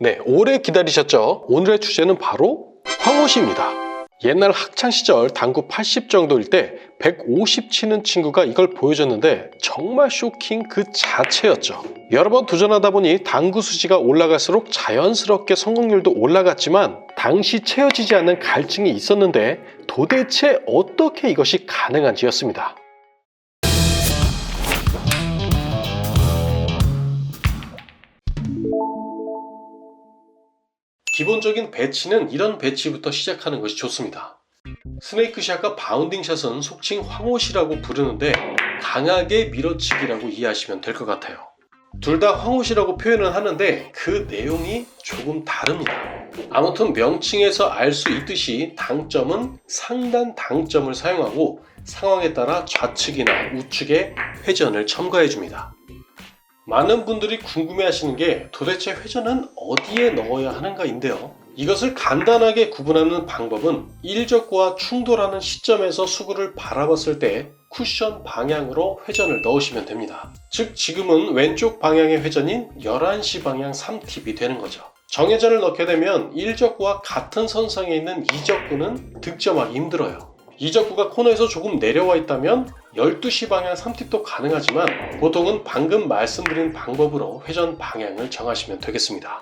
네, 오래 기다리셨죠? 오늘의 주제는 바로 황호시입니다. 옛날 학창시절 당구 80 정도일 때 150 치는 친구가 이걸 보여줬는데 정말 쇼킹 그 자체였죠. 여러 번 도전하다 보니 당구 수지가 올라갈수록 자연스럽게 성공률도 올라갔지만 당시 채워지지 않는 갈증이 있었는데 도대체 어떻게 이것이 가능한지였습니다. 기본적인 배치는 이런 배치부터 시작하는 것이 좋습니다. 스네이크샷과 바운딩샷은 속칭 황호시라고 부르는데 강하게 밀어치기라고 이해하시면 될 것 같아요. 둘 다 황호시라고 표현은 하는데 그 내용이 조금 다릅니다. 아무튼 명칭에서 알 수 있듯이 당점은 상단 당점을 사용하고 상황에 따라 좌측이나 우측에 회전을 첨가해줍니다. 많은 분들이 궁금해하시는 게 도대체 회전은 어디에 넣어야 하는가인데요. 이것을 간단하게 구분하는 방법은 일적구와 충돌하는 시점에서 수구를 바라봤을 때 쿠션 방향으로 회전을 넣으시면 됩니다. 즉 지금은 왼쪽 방향의 회전인 11시 방향 3팁이 되는 거죠. 정회전을 넣게 되면 일적구와 같은 선상에 있는 이적구는 득점하기 힘들어요. 이적구가 코너에서 조금 내려와 있다면 12시 방향 3팁도 가능하지만 보통은 방금 말씀드린 방법으로 회전 방향을 정하시면 되겠습니다.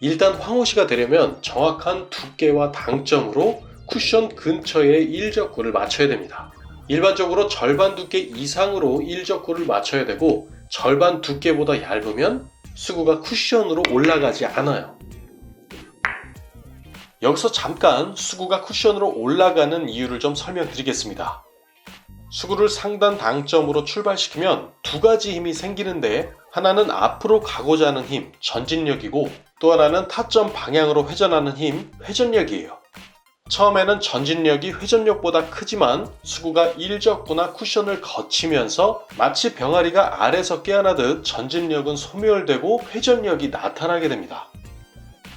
일단 황호시가 되려면 정확한 두께와 당점으로 쿠션 근처에 일적구를 맞춰야 됩니다. 일반적으로 절반 두께 이상으로 일적구를 맞춰야 되고 절반 두께보다 얇으면 수구가 쿠션으로 올라가지 않아요. 여기서 잠깐 수구가 쿠션으로 올라가는 이유를 좀 설명드리겠습니다. 수구를 상단 당점으로 출발시키면 두 가지 힘이 생기는데 하나는 앞으로 가고자 하는 힘, 전진력이고 또 하나는 타점 방향으로 회전하는 힘, 회전력이에요. 처음에는 전진력이 회전력보다 크지만 수구가 일적구나 쿠션을 거치면서 마치 병아리가 알에서 깨어나듯 전진력은 소멸되고 회전력이 나타나게 됩니다.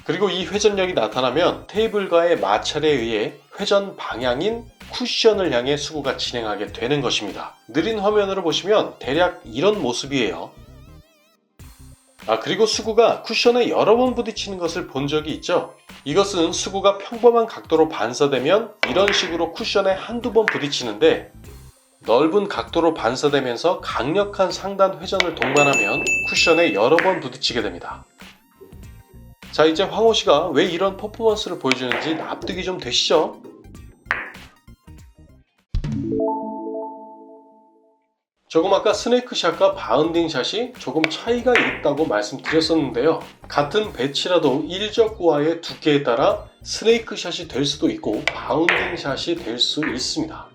그리고 이 회전력이 나타나면 테이블과의 마찰에 의해 회전 방향인 쿠션을 향해 수구가 진행하게 되는 것입니다. 느린 화면으로 보시면 대략 이런 모습이에요. 그리고 수구가 쿠션에 여러 번 부딪히는 것을 본 적이 있죠? 이것은 수구가 평범한 각도로 반사되면 이런 식으로 쿠션에 한두 번 부딪히는데 넓은 각도로 반사되면서 강력한 상단 회전을 동반하면 쿠션에 여러 번 부딪히게 됩니다. 자, 이제 황호시가 왜 이런 퍼포먼스를 보여주는지 납득이 좀 되시죠? 조금 아까 스네이크샷과 바운딩샷이 조금 차이가 있다고 말씀드렸었는데요. 같은 배치라도 일적구와의 두께에 따라 스네이크샷이 될 수도 있고 바운딩샷이 될 수 있습니다.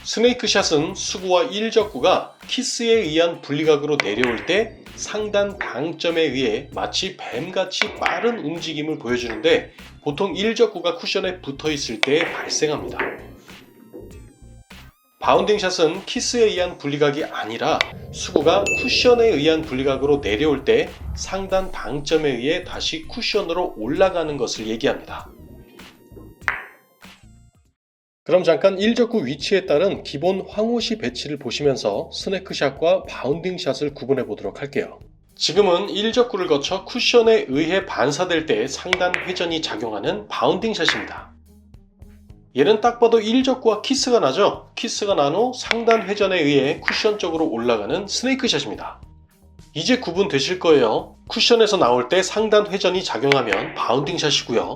스네이크샷은 수구와 일적구가 키스에 의한 분리각으로 내려올 때 상단 당점에 의해 마치 뱀같이 빠른 움직임을 보여주는데 보통 일적구가 쿠션에 붙어 있을 때 발생합니다. 바운딩샷은 키스에 의한 분리각이 아니라 수구가 쿠션에 의한 분리각으로 내려올 때 상단 당점에 의해 다시 쿠션으로 올라가는 것을 얘기합니다. 그럼 잠깐 일적구 위치에 따른 기본 황호시 배치를 보시면서 스네이크샷과 바운딩샷을 구분해 보도록 할게요. 지금은 일적구를 거쳐 쿠션에 의해 반사될 때 상단 회전이 작용하는 바운딩샷입니다. 얘는 딱 봐도 일적구와 키스가 나죠? 키스가 난 후 상단 회전에 의해 쿠션 쪽으로 올라가는 스네이크샷입니다. 이제 구분되실 거예요. 쿠션에서 나올 때 상단 회전이 작용하면 바운딩샷이고요.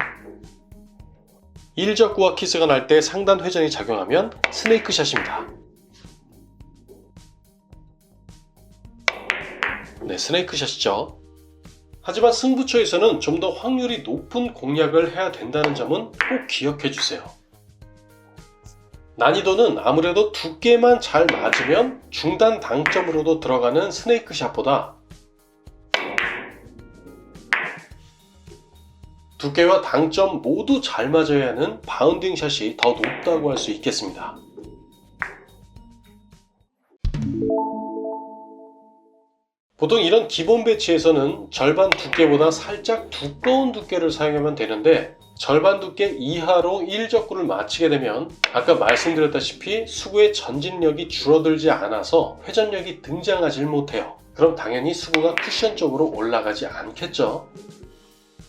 일적구와 키스가 날 때 상단 회전이 작용하면 스네이크샷입니다. 네, 스네이크샷이죠. 하지만 승부처에서는 좀 더 확률이 높은 공략을 해야 된다는 점은 꼭 기억해 주세요. 난이도는 아무래도 두께만 잘 맞으면 중단 당점으로도 들어가는 스네이크샷보다 두께와 당점 모두 잘 맞아야 하는 바운딩샷이 더 높다고 할 수 있겠습니다. 보통 이런 기본 배치에서는 절반 두께보다 살짝 두꺼운 두께를 사용하면 되는데 절반 두께 이하로 1적구를 맞추게 되면 아까 말씀드렸다시피 수구의 전진력이 줄어들지 않아서 회전력이 등장하지 못해요. 그럼 당연히 수구가 쿠션 쪽으로 올라가지 않겠죠.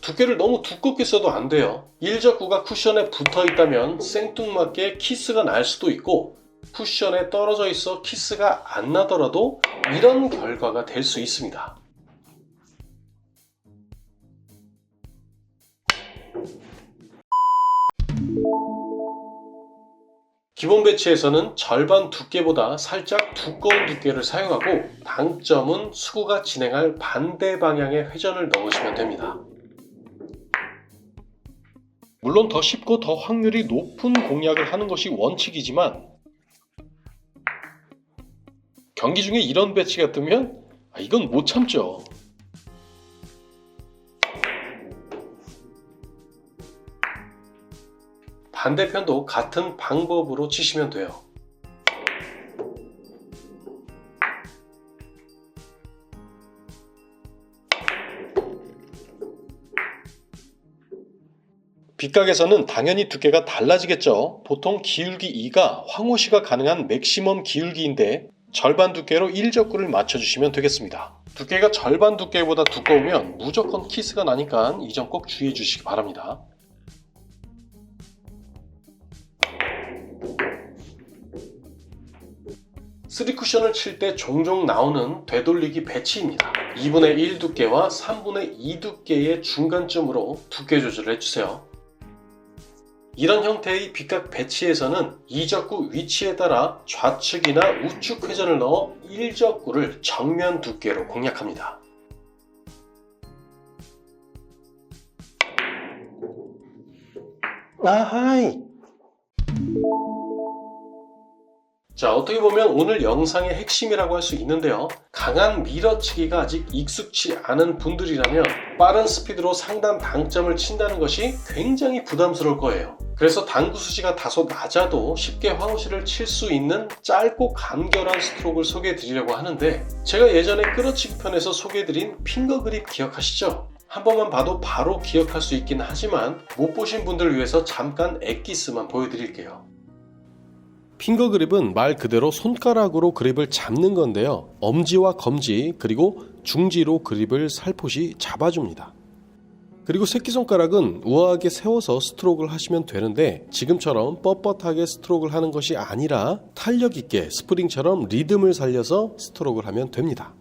두께를 너무 두껍게 써도 안 돼요. 1적구가 쿠션에 붙어 있다면 생뚱맞게 키스가 날 수도 있고, 쿠션에 떨어져 있어 키스가 안 나더라도 이런 결과가 될 수 있습니다. 기본 배치에서는 절반 두께보다 살짝 두꺼운 두께를 사용하고, 당점은 수구가 진행할 반대 방향의 회전을 넣으시면 됩니다. 물론 더 쉽고 더 확률이 높은 공략을 하는 것이 원칙이지만 경기 중에 이런 배치가 뜨면 이건 못 참죠. 반대편도 같은 방법으로 치시면 돼요. 빗각에서는 당연히 두께가 달라지겠죠. 보통 기울기 2가 황호시가 가능한 맥시멈 기울기인데 절반 두께로 1적구를 맞춰주시면 되겠습니다. 두께가 절반 두께보다 두꺼우면 무조건 키스가 나니까 이 점 꼭 주의해 주시기 바랍니다. 쓰리 쿠션을 칠 때 종종 나오는 되돌리기 배치입니다. 2분의 1 두께와 3분의 2 두께의 중간쯤으로 두께 조절을 해주세요. 이런 형태의 빗각 배치에서는 2적구 위치에 따라 좌측이나 우측 회전을 넣어 1적구를 정면 두께로 공략합니다. 아하이! 자, 어떻게 보면 오늘 영상의 핵심이라고 할 수 있는데요. 강한 밀어치기가 아직 익숙치 않은 분들이라면 빠른 스피드로 상단 당점을 친다는 것이 굉장히 부담스러울 거예요. 그래서 당구 수지가 다소 낮아도 쉽게 황호시를 칠 수 있는 짧고 간결한 스트로크를 소개해 드리려고 하는데, 제가 예전에 끌어치기 편에서 소개해 드린 핑거 그립 기억하시죠? 한 번만 봐도 바로 기억할 수 있긴 하지만 못 보신 분들을 위해서 잠깐 엑기스만 보여드릴게요. 핑거 그립은 말 그대로 손가락으로 그립을 잡는 건데요. 엄지와 검지 그리고 중지로 그립을 살포시 잡아줍니다. 그리고 새끼손가락은 우아하게 세워서 스트로크를 하시면 되는데, 지금처럼 뻣뻣하게 스트로크를 하는 것이 아니라 탄력 있게 스프링처럼 리듬을 살려서 스트로크를 하면 됩니다.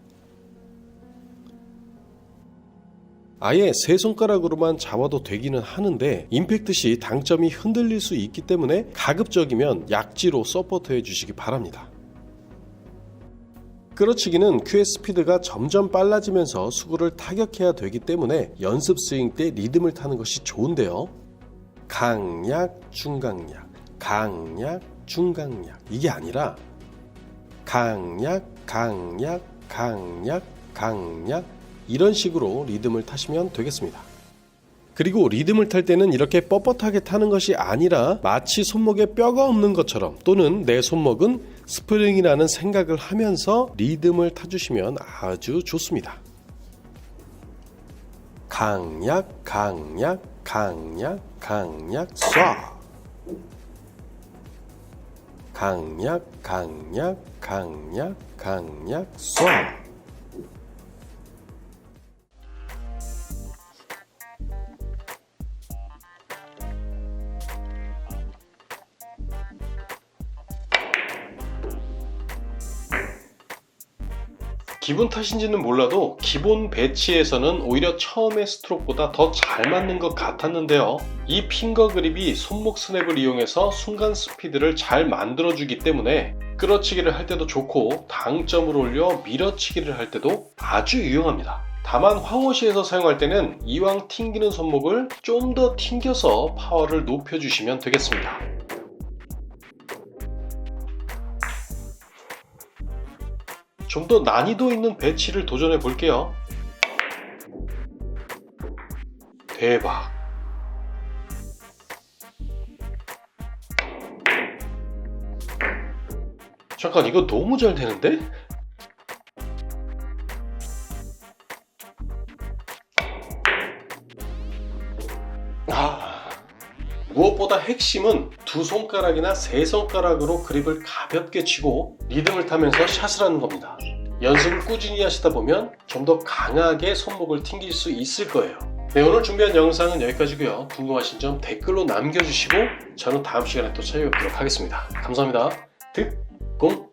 아예 세 손가락으로만 잡아도 되기는 하는데 임팩트 시 당점이 흔들릴 수 있기 때문에 가급적이면 약지로 서포트 해주시기 바랍니다. 끌어치기는 큐의 스피드가 점점 빨라지면서 수구를 타격해야 되기 때문에 연습 스윙 때 리듬을 타는 것이 좋은데요. 강약, 중강약, 강약, 중강약 이게 아니라 강약, 강약, 강약, 강약 이런 식으로 리듬을 타시면 되겠습니다. 그리고 리듬을 탈 때는 이렇게 뻣뻣하게 타는 것이 아니라 마치 손목에 뼈가 없는 것처럼, 또는 내 손목은 스프링이라는 생각을 하면서 리듬을 타주시면 아주 좋습니다. 강약, 강약, 강약, 강약, 쏴! 강약, 강약, 강약, 강약, 쏴! 기분 탓인지는 몰라도 기본 배치에서는 오히려 처음의 스트로크보다 더 잘 맞는 것 같았는데요. 이 핑거 그립이 손목 스냅을 이용해서 순간 스피드를 잘 만들어주기 때문에 끌어치기를 할 때도 좋고, 당점을 올려 밀어치기를 할 때도 아주 유용합니다. 다만 황호시에서 사용할 때는 이왕 튕기는 손목을 좀 더 튕겨서 파워를 높여주시면 되겠습니다. 좀 더 난이도 있는 배치를 도전해 볼게요. 대박! 잠깐, 이거 너무 잘 되는데? 무엇보다 핵심은 두 손가락이나 세 손가락으로 그립을 가볍게 치고 리듬을 타면서 샷을 하는 겁니다. 연습을 꾸준히 하시다 보면 좀 더 강하게 손목을 튕길 수 있을 거예요. 네, 오늘 준비한 영상은 여기까지고요. 궁금하신 점 댓글로 남겨주시고 저는 다음 시간에 또 찾아뵙도록 하겠습니다. 감사합니다. 득공!